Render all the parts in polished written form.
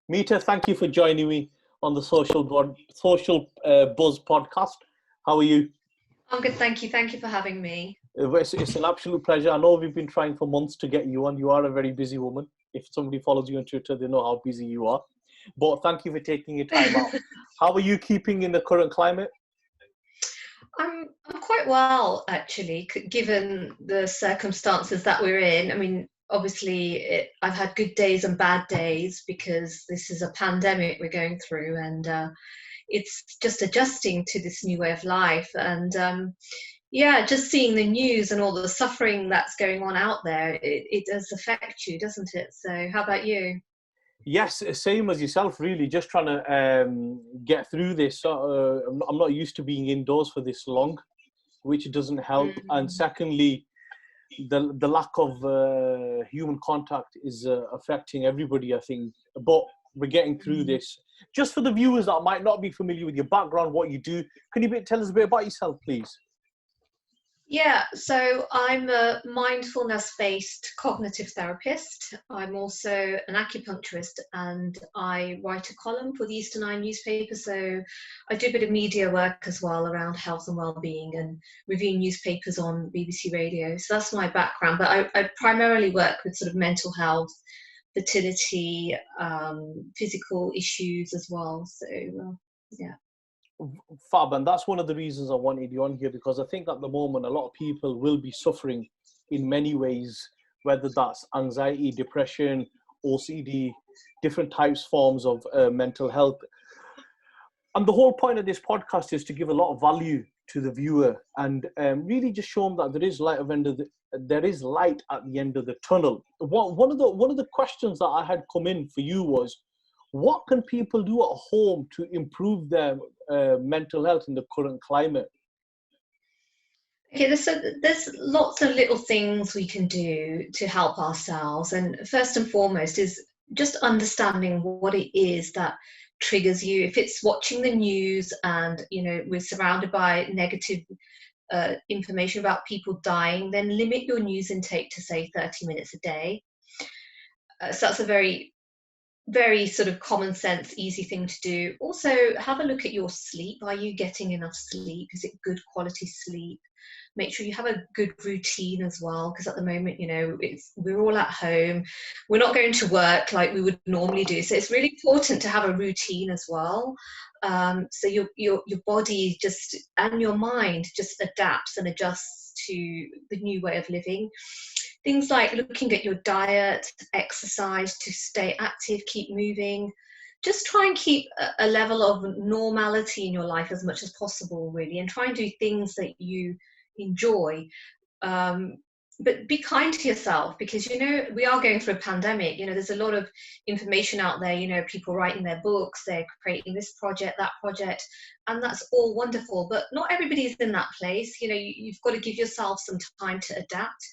Mita, thank you for joining me on the Buzz podcast. How are you? I'm good, thank you. Thank you for having me. It's an absolute pleasure. I know we've been trying for months to get you on. You are a very busy woman. If somebody follows you on Twitter, they know how busy you are. But thank you for taking your time out. How are you keeping in the current climate? I'm quite well, actually, given the circumstances that we're in. I mean, obviously, I've had good days and bad days because this is a pandemic we're going through, and it's just adjusting to this new way of life. And yeah, just seeing the news and all the suffering that's going on out there, it does affect you, doesn't it? So how about you? Yes, same as yourself, really. Just trying to get through this. I'm not used to being indoors for this long, which doesn't help. And secondly, the lack of human contact is affecting everybody, I think. But we're getting through this. Just for the viewers that might not be familiar with your background, what you do, can you tell us a bit about yourself, please? Yeah, so I'm a mindfulness-based cognitive therapist. I'm also an acupuncturist, and I write a column for the Eastern Eye newspaper. So I do a bit of media work as well around health and well-being and reviewing newspapers on BBC Radio. So that's my background. But I primarily work with sort of mental health, fertility, physical issues as well. So yeah. Farben, that's one of the reasons I wanted you on here, because I think at the moment a lot of people will be suffering in many ways, whether that's anxiety, depression, OCD, different forms of mental health. And the whole point of this podcast is to give a lot of value to the viewer and really just show them that there is light at the end of the tunnel. One of the questions that I had come in for you was, what can people do at home to improve their mental health in the current climate? Okay, there's lots of little things we can do to help ourselves. And first and foremost is just understanding what it is that triggers you. If it's watching the news and, we're surrounded by negative information about people dying, then limit your news intake to, say, 30 minutes a day. So that's a very sort of common sense, easy thing to do. Also, have a look at your sleep. Are you getting enough sleep? Is it good quality sleep? Make sure you have a good routine as well, because at the moment, we're all at home. We're not going to work like we would normally do. So it's really important to have a routine as well. So your body and your mind just adapts and adjusts to the new way of living. Things like looking at your diet, exercise to stay active, keep moving. Just try and keep a level of normality in your life as much as possible, really, and try and do things that you enjoy. But be kind to yourself, because, we are going through a pandemic. There's a lot of information out there, people writing their books, they're creating this project, that project, and that's all wonderful. But not everybody's in that place. You've got to give yourself some time to adapt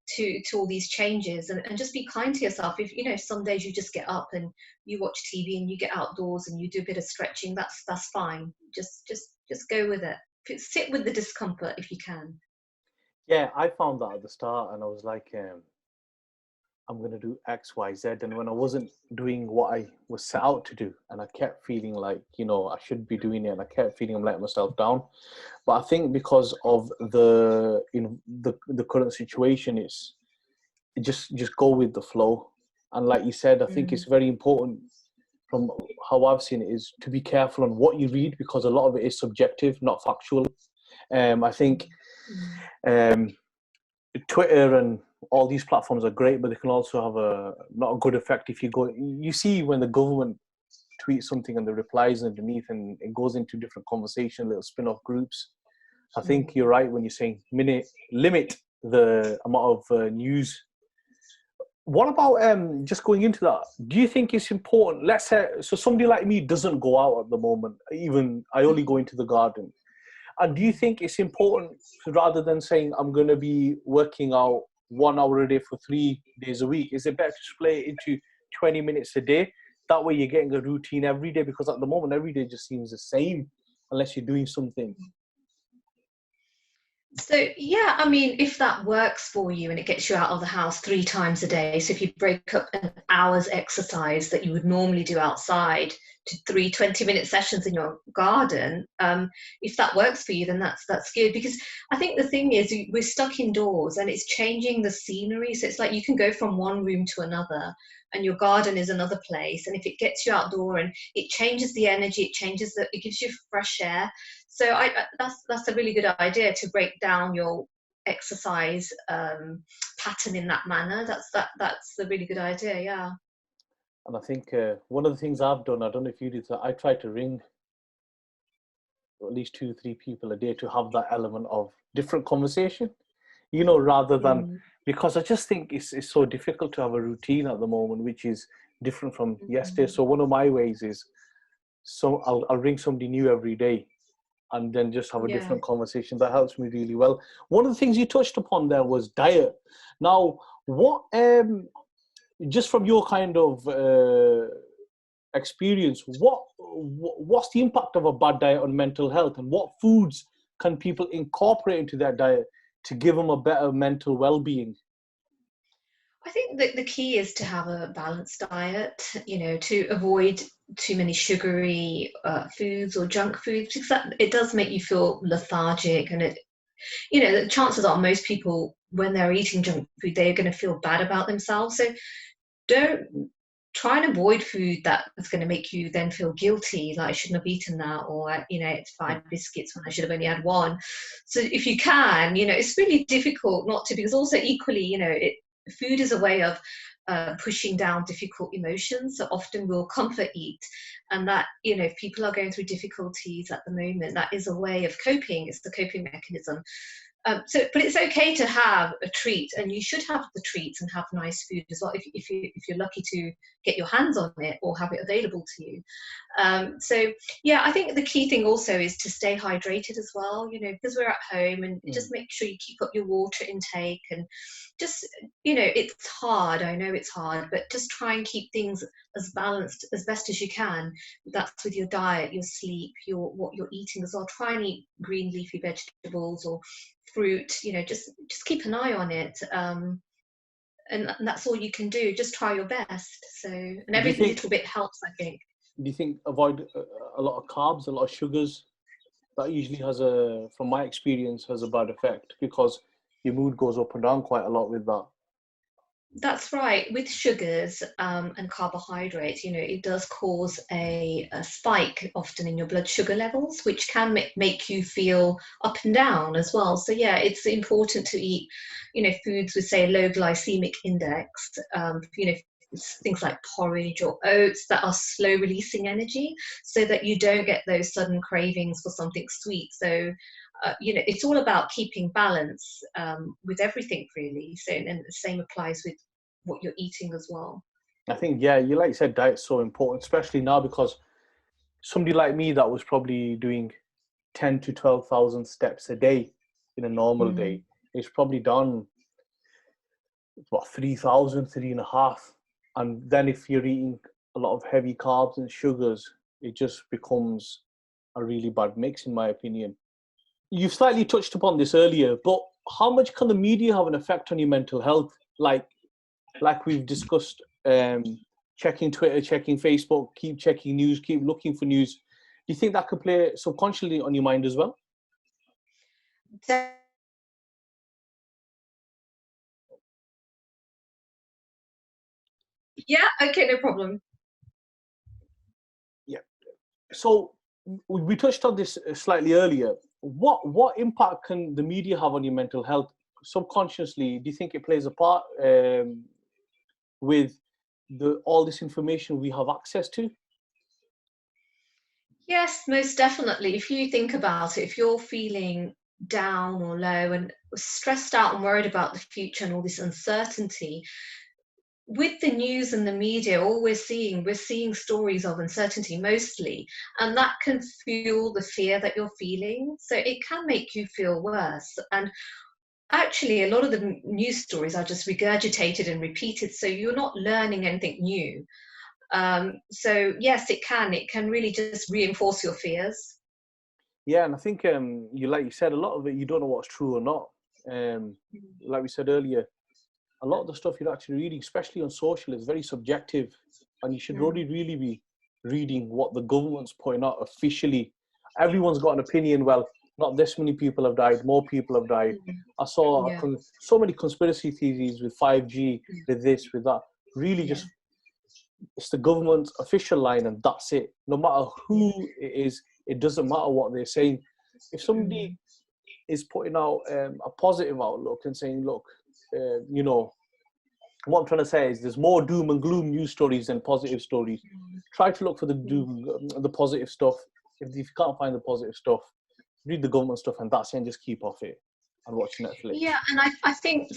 to all these changes, and just be kind to yourself. If some days you just get up and you watch TV and you get outdoors and you do a bit of stretching, that's fine. Just go with it. Sit with the discomfort if you can. Yeah, I found that at the start, and I was like, I'm going to do X, Y, Z. And when I wasn't doing what I was set out to do, and I kept feeling like, I should be doing it, and I kept feeling I'm letting myself down. But I think because of the current situation, it's just go with the flow. And like you said, I think it's very important, from how I've seen it, is to be careful on what you read, because a lot of it is subjective, not factual. I think Twitter and all these platforms are great, but they can also have not a good effect if you see when the government tweets something and the replies underneath, and it goes into different conversation, little spin-off groups. I think you're right when you're saying limit the amount of news. What about just going into that? Do you think it's important? Let's say, so somebody like me doesn't go out at the moment. Even I only go into the garden. And do you think it's important, rather than saying I'm going to be working out 1 hour a day for 3 days a week, is it better to split it into 20 minutes a day? That way you're getting a routine every day, because at the moment every day just seems the same unless you're doing something. So yeah, I mean, if that works for you and it gets you out of the house 3 times a day, so if you break up an hour's exercise that you would normally do outside to 3 20-minute sessions in your garden, if that works for you, then that's good. Because I think the thing is, we're stuck indoors and it's changing the scenery. So it's like you can go from one room to another, and your garden is another place. And if it gets you outdoor and it changes the energy, it gives you fresh air. So that's a really good idea, to break down your exercise pattern in that manner. That's a really good idea. Yeah. And I think one of the things I've done, I don't know if you did, that I try to ring at least 2 3 people a day to have that element of different conversation, rather than, Mm, because I just think it's so difficult to have a routine at the moment which is different from yesterday. mm, So one of my ways is, so I'll ring somebody new every day and then just have a yeah. different conversation. That helps me really well. One of the things you touched upon there was diet. Now, what just from your kind of experience, what's the impact of a bad diet on mental health, and what foods can people incorporate into their diet to give them a better mental well-being? I think that the key is to have a balanced diet, to avoid too many sugary foods or junk foods, because it does make you feel lethargic. And the chances are most people, when they're eating junk food, they're going to feel bad about themselves. So don't try and avoid food that is going to make you then feel guilty, like I shouldn't have eaten that, or it's 5 biscuits when I should have only had one. So if you can, it's really difficult not to, because also equally, food is a way of pushing down difficult emotions. So often we'll comfort eat, and that, if people are going through difficulties at the moment, that is a way of coping. It's the coping mechanism. But it's okay to have a treat, and you should have the treats and have nice food as well, if you're lucky to get your hands on it or have it available to you. So yeah, I think the key thing also is to stay hydrated as well. Because we're at home, and just make sure you keep up your water intake, and just it's hard. I know it's hard, but just try and keep things as balanced as best as you can. That's with your diet, your sleep, what you're eating as well. Try and eat green leafy vegetables or fruit. Just keep an eye on it. And that's all you can do. Just try your best. So, and Do you every think little bit helps, I think. avoid a lot of carbs, a lot of sugars? That usually from my experience, has a bad effect, because your mood goes up and down quite a lot with that. That's right. With sugars and carbohydrates, it does cause a spike often in your blood sugar levels, which can make you feel up and down as well. So yeah, it's important to eat, foods with, say, low glycemic index. Things like porridge or oats that are slow releasing energy, so that you don't get those sudden cravings for something sweet. So it's all about keeping balance with everything, really. So, and the same applies with what you're eating as well. I think, yeah, you like you said, diet's so important, especially now, because somebody like me that was probably doing 10 to 12,000 steps a day in a normal Mm. day, it's probably done what, 3,000, 3.5. And then if you're eating a lot of heavy carbs and sugars, it just becomes a really bad mix, in my opinion. You've slightly touched upon this earlier, but how much can the media have an effect on your mental health? Like we've discussed, checking Twitter, checking Facebook, keep checking news, keep looking for news. Do you think that could play subconsciously on your mind as well? So, yeah, okay, no problem. Yeah. So we touched on this slightly earlier. What impact can the media have on your mental health subconsciously? Do you think it plays a part with all this information we have access to? Yes, most definitely. If you think about it, if you're feeling down or low and stressed out and worried about the future and all this uncertainty, with the news and the media, all we're seeing stories of uncertainty mostly, and that can fuel the fear that you're feeling. So it can make you feel worse. And actually, a lot of the news stories are just regurgitated and repeated, so you're not learning anything new. So yes, it can really just reinforce your fears. Yeah, and I think like you said, a lot of it you don't know what's true or not. Like we said earlier, a lot of the stuff you're actually reading, especially on social, is very subjective, and you should Mm. really be reading what the government's putting out officially. Everyone's got an opinion. Well, not this many people have died, more people have died. Mm. I saw Yeah. so many conspiracy theories with 5G, with this, with that. Really, Yeah. just it's the government's official line, and that's it. No matter Yeah. who it is, it doesn't matter what they're saying. If somebody Mm. is putting out a positive outlook and saying, look, you know, what I'm trying to say is there's more doom and gloom news stories than positive stories. Try to look for the doom, the positive stuff. If you can't find the positive stuff, read the government stuff, and that's it, and just keep off it and watch Netflix. Yeah, and I think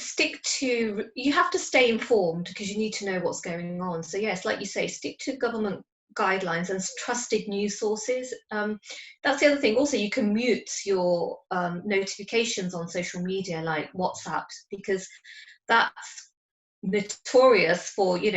you have to stay informed because you need to know what's going on. So yes, like you say, stick to government guidelines and trusted news sources. That's the other thing. Also, you can mute your notifications on social media like WhatsApp, because that's notorious for, you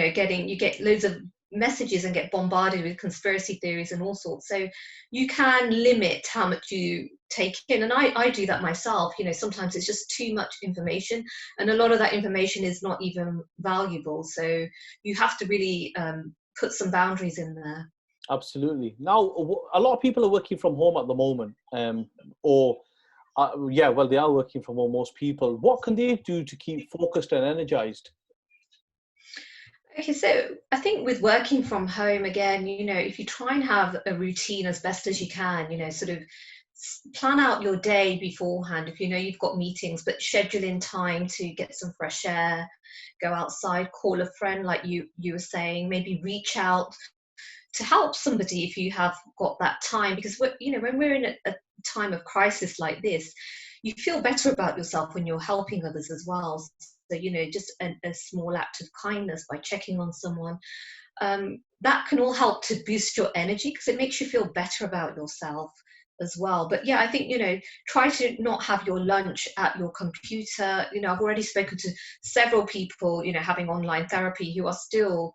get loads of messages and get bombarded with conspiracy theories and all sorts. So you can limit how much you take in, and I do that myself. Sometimes it's just too much information, and a lot of that information is not even valuable, so you have to really put some boundaries in there. Absolutely. Now, a lot of people are working from home at the moment, or yeah, well, they are working from home, most people. What can they do to keep focused and energized? Okay, so I think with working from home, again, if you try and have a routine as best as you can, sort of plan out your day beforehand. If you know you've got meetings, but schedule in time to get some fresh air, go outside, call a friend, like you were saying, maybe reach out to help somebody if you have got that time. Because when we're in a time of crisis like this, you feel better about yourself when you're helping others as well. So just a small act of kindness by checking on someone, that can all help to boost your energy because it makes you feel better about yourself as well. But yeah, I think try to not have your lunch at your computer. I've already spoken to several people having online therapy who are still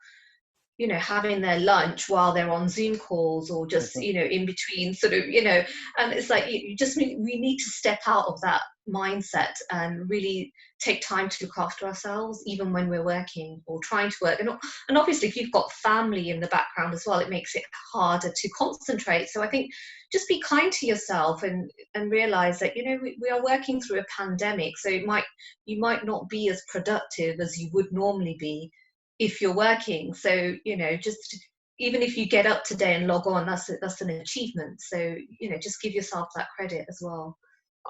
having their lunch while they're on Zoom calls, or just, Mhm. in between sort of, and it's like, we need to step out of that mindset and really take time to look after ourselves, even when we're working or trying to work. And obviously, if you've got family in the background as well, it makes it harder to concentrate. So I think just be kind to yourself and realize that, we are working through a pandemic. So you might not be as productive as you would normally be if you're working. So just even if you get up today and log on, that's an achievement. So just give yourself that credit as well.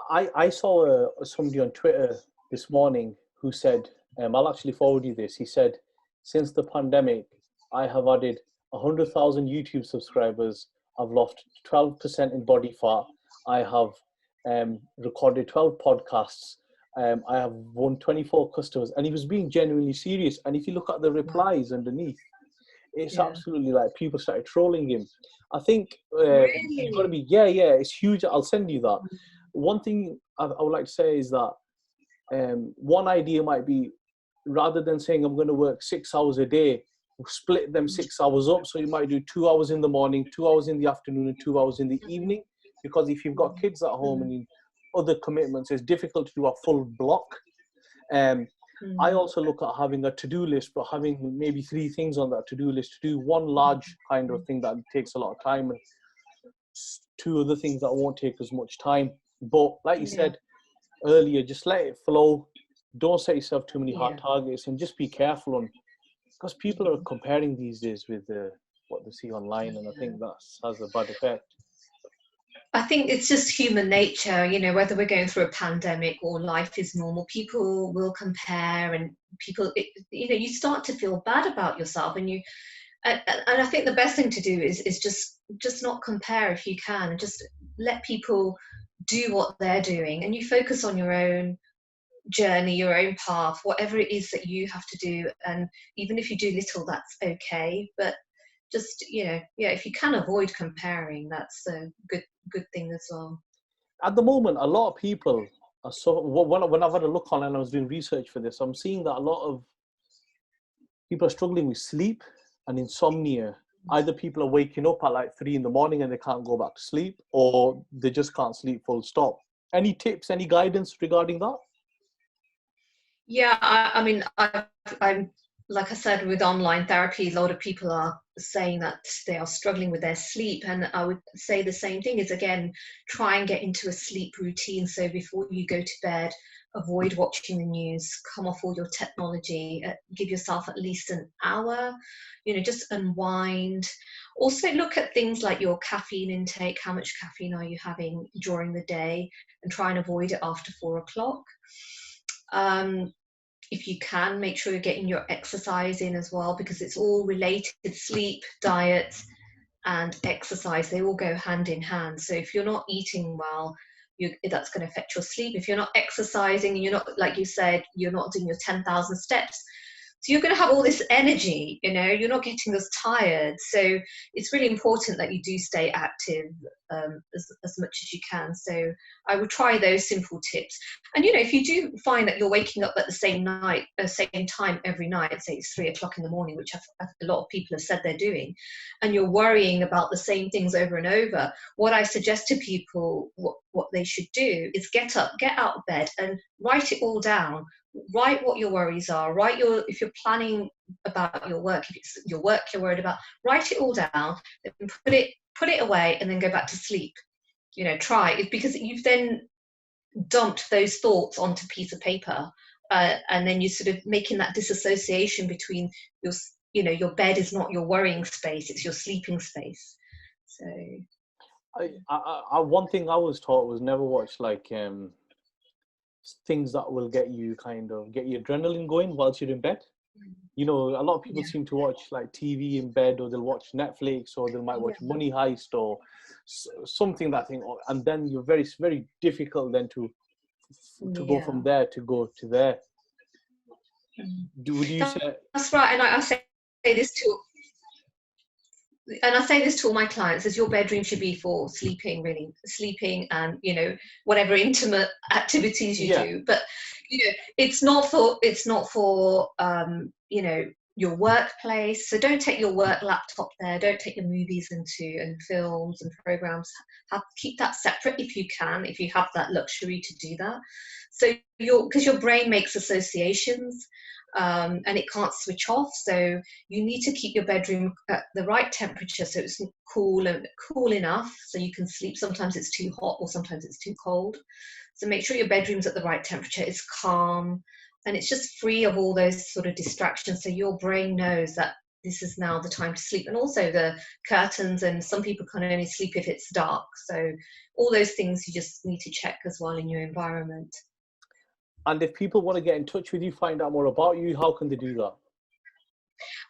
I saw somebody on Twitter this morning who said, I'll actually forward you this. He said, since the pandemic, I have added 100,000 YouTube subscribers. I've lost 12% in body fat. I have recorded 12 podcasts. I have won 24 customers. And he was being genuinely serious. And if you look at the replies underneath, it's Yeah. absolutely like people started trolling him. I think you've got to Really? be, yeah, it's huge. I'll send you that. One thing I would like to say is that one idea might be, rather than saying I'm going to work 6 hours a day, split them 6 hours up. So you might do 2 hours in the morning, 2 hours in the afternoon, and 2 hours in the evening. Because if you've got kids at home and other commitments, it's difficult to do a full block. I also look at having a to-do list, but having maybe 3 things on that to-do list, to do one large kind of thing that takes a lot of time, and 2 other things that won't take as much time. But like you Yeah. said earlier, just let it flow. Don't set yourself too many hard Yeah. targets, and just be careful on, because people are comparing these days with what they see online, and I think that has a bad effect. I think it's just human nature, whether we're going through a pandemic or life is normal, people will compare, and you start to feel bad about yourself, and I think the best thing to do is just not compare if you can, and just let people do what they're doing, and you focus on your own journey, your own path, whatever it is that you have to do. And even if you do little, that's okay. But just, if you can avoid comparing, that's a good thing as well. At the moment, a lot of people are when I've had a look on and I was doing research for this, I'm seeing that a lot of people are struggling with sleep and insomnia. either people are waking up at like 3 in the morning and they can't go back to sleep, or they just can't sleep full stop. Any tips, any guidance regarding that? Yeah, I mean, I'm like I said, with online therapy, a lot of people are saying that they are struggling with their sleep, and I would say the same thing is, again, try and get into a sleep routine. So before you go to bed, avoid watching the news, come off all your technology, give yourself at least an hour, just unwind. Also look at things like your caffeine intake. How much caffeine are you having during the day, and try and avoid it after 4 o'clock. If you can, make sure you're getting your exercise in as well, because it's all related. Sleep, diet, and exercise, they all go hand in hand. So if you're not eating well, that's going to affect your sleep. If you're not exercising and you're not, like you said, you're not doing your 10,000 steps, so you're going to have all this energy, you're not getting as tired. So it's really important that you do stay active as much as you can. So I would try those simple tips. And, if you do find that you're waking up at the same time every night, say it's 3 o'clock in the morning, which a lot of people have said they're doing, and you're worrying about the same things over and over, what I suggest to people, what they should do is get up, get out of bed and write it all down. Write what your worries are. If you're planning about your work, if it's your work you're worried about, write it all down, then put it away, and then go back to sleep. Try it, because you've then dumped those thoughts onto a piece of paper, and then you're sort of making that disassociation between your bed is not your worrying space, it's your sleeping space. So one thing I was taught was never watch like things that will get your adrenaline going whilst you're in bed. A lot of people seem to watch like TV in bed, or they'll watch Netflix, or they might watch Money Heist or something that thing, and then you're very, very difficult then to go from there to go to there. Would you say? That's right, and I say this to. And I say this to all my clients, is your bedroom should be for sleeping, really. Sleeping and, whatever intimate activities you do. But, it's not for your workplace. So don't take your work laptop there. Don't take your movies and films and programs. Keep that separate if you can, if you have that luxury to do that. So because your brain makes associations, and it can't switch off, so you need to keep your bedroom at the right temperature, so it's cool enough so you can sleep. Sometimes it's too hot, or sometimes it's too cold, so make sure your bedroom's at the right temperature, it's calm, and it's just free of all those sort of distractions, so your brain knows that this is now the time to sleep. And also the curtains, and some people can only sleep if it's dark, so all those things you just need to check as well in your environment. And if people want to get in touch with you, find out more about you, how can they do that?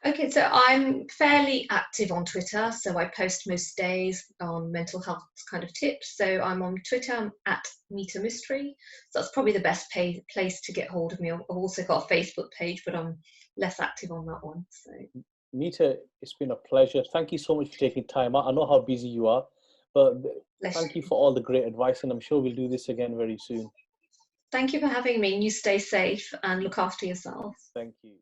Okay, so I'm fairly active on Twitter, so I post most days on mental health kind of tips. So I'm on Twitter, I'm at Mita Mistry. So that's probably the best place to get hold of me. I've also got a Facebook page, but I'm less active on that one. So Mita, it's been a pleasure. Thank you so much for taking time out. I know how busy you are, but thank you for all the great advice, and I'm sure we'll do this again very soon. Thank you for having me. You stay safe and look after yourself. Thank you.